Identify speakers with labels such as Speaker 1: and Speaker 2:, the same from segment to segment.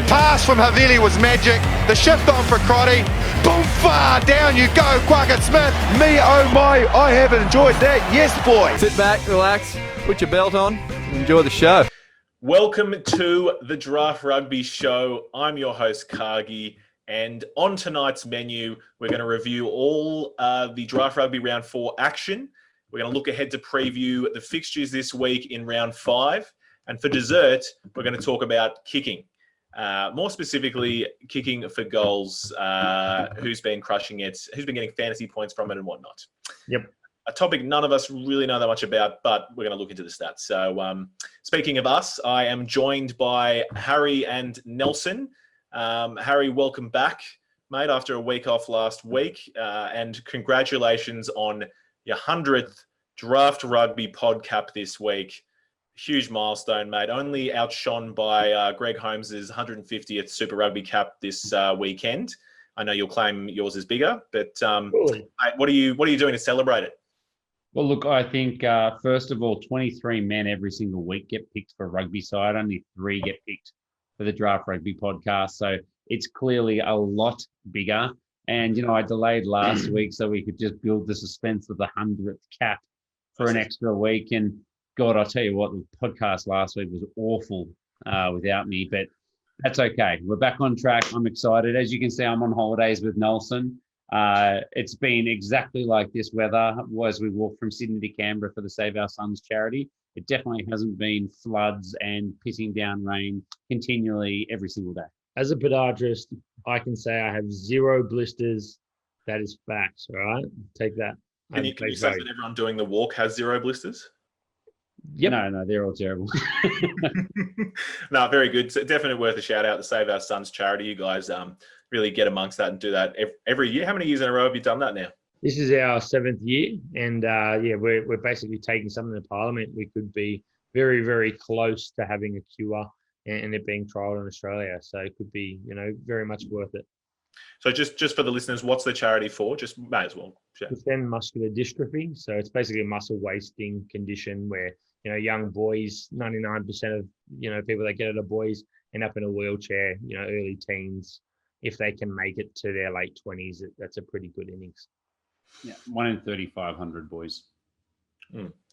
Speaker 1: pass from Havili was magic. The shift on for Crotty. Boom, far down you go, Quackett Smith. Me, oh my, I have enjoyed that. Yes, boy.
Speaker 2: Sit back, relax, put your belt on, enjoy the show.
Speaker 3: Welcome to the Draft Rugby Show. I'm your host, Kargi. And on tonight's menu, we're going to review all the Draft Rugby Round 4 action. We're going to look ahead to preview the fixtures this week in Round 5. And for dessert, we're going to talk about kicking. More specifically, kicking for goals, who's been crushing it, who's been getting fantasy points from it and whatnot.
Speaker 4: Yep.
Speaker 3: A topic none of us really know that much about, but we're going to look into the stats. So speaking of us, I am joined by Harry and Nelson. Harry, welcome back, mate, after a week off last week. And congratulations on your 100th Draft Rugby pod cap this week. Huge milestone, mate. Only outshone by Greg Holmes's 150th Super Rugby cap this weekend. I know you'll claim yours is bigger, but mate, what are you doing to celebrate it?
Speaker 4: Well, look, I think, first of all, 23 men every single week get picked for rugby side. Only 3 get picked for the Draft Rugby podcast. So it's clearly a lot bigger. And, I delayed last week so we could just build the suspense of the 100th cap for an extra week. And God, I'll tell you what, the podcast last week was awful without me, but that's okay. We're back on track. I'm excited. As you can see, I'm on holidays with Nelson. It's been exactly like this weather as we walked from Sydney to Canberra for the Save Our Sons charity. It definitely hasn't been floods and pissing down rain continually every single day.
Speaker 5: As a podiatrist, I can say I have 0 blisters. That is facts, all right? Take that.
Speaker 3: Can you say that everyone doing the walk has 0 blisters?
Speaker 5: Yep.
Speaker 4: No, they're all terrible.
Speaker 3: No, very good. So definitely worth a shout out to Save Our Sons charity. You guys really get amongst that and do that every year. How many years in a row have you done that now?
Speaker 5: This is our 7th year, and we're basically taking something to Parliament. We could be very, very close to having a cure and it being trialled in Australia. So it could be, very much worth it.
Speaker 3: So just for the listeners, what's the charity for? Just may as well. Yeah.
Speaker 5: Duchenne muscular dystrophy. So it's basically a muscle wasting condition where, young boys, 99% of, people that get it are boys, end up in a wheelchair, early teens. If they can make it to their late 20s, that's a pretty good innings.
Speaker 4: Yeah, 1 in 3,500 boys.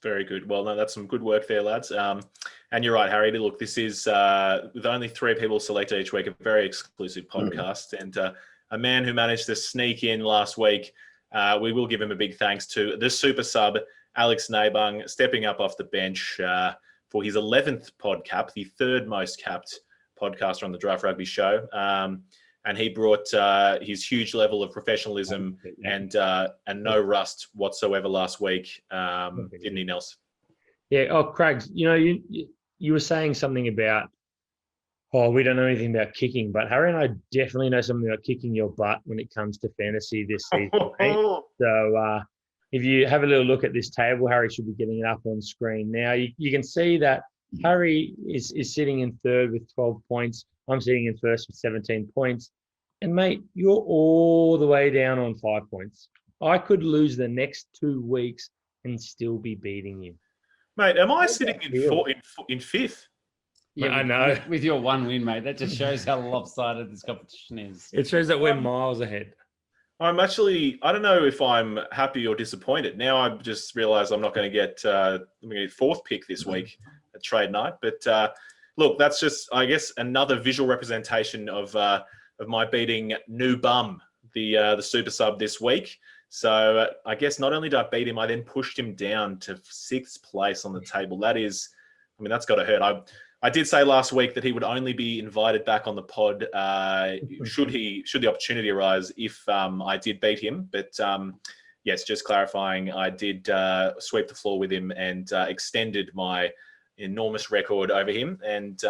Speaker 3: Very good. Well, no, that's some good work there, lads. And you're right, Harry. Look, this is with only 3 people selected each week, a very exclusive podcast. And a man who managed to sneak in last week. We will give him a big thanks to the super sub, Alex Nabung, stepping up off the bench for his 11th pod cap, the 3rd most capped podcaster on the Draft Rugby Show. And he brought his huge level of professionalism and no rust whatsoever last week, didn't he, Nels?
Speaker 5: Yeah. Oh, Craig, you were saying something about, we don't know anything about kicking, but Harry and I definitely know something about kicking your butt when it comes to fantasy this season. Right? So if you have a little look at this table, Harry should be getting it up on screen now. You can see that Harry is sitting in 3rd with 12 points. I'm sitting in 1st with 17 points. And, mate, you're all the way down on 5 points. I could lose the next 2 weeks and still be beating you.
Speaker 3: Mate, am I sitting in 5th?
Speaker 5: Yeah, I know.
Speaker 4: With your 1 win, mate, that just shows how lopsided this competition is.
Speaker 5: It shows that we're miles ahead.
Speaker 3: I'm actually, I don't know if I'm happy or disappointed. Now I just realised I'm not going to get 4th pick this week at trade night. But look, that's just, I guess, another visual representation of my beating New Bum, the super sub this week. So I guess not only did I beat him, I then pushed him down to 6th place on the table. That is, that's got to hurt. I did say last week that he would only be invited back on the pod should the opportunity arise if I did beat him. But yes, just clarifying, I did sweep the floor with him and extended my enormous record over him. And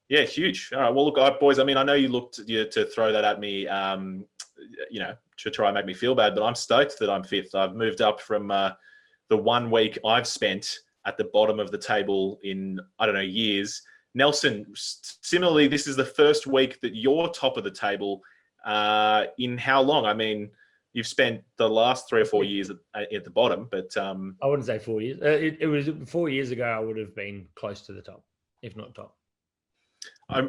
Speaker 3: yeah, huge. All right, well, look, boys, I know you looked to throw that at me, to try and make me feel bad, but I'm stoked that I'm 5th. I've moved up from the 1 week I've spent at the bottom of the table in, years. Nelson, similarly, this is the first week that you're top of the table in how long? You've spent the last 3 or 4 years at the bottom, but...
Speaker 5: I wouldn't say 4 years. It was 4 years ago, I would have been close to the top, if not top.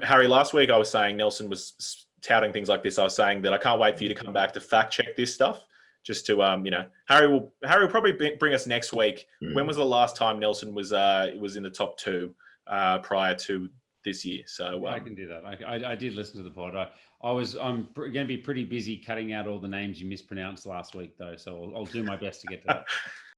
Speaker 3: Harry, last week I was saying Nelson was touting things like this. I was saying that I can't wait for you to come back to fact check this stuff. Just to Harry will probably bring us next week. When was the last time Nelson was in the top 2 prior to this year? So
Speaker 4: I can do that. I did listen to the pod. I'm going to be pretty busy cutting out all the names you mispronounced last week, though. So I'll do my best to get to that.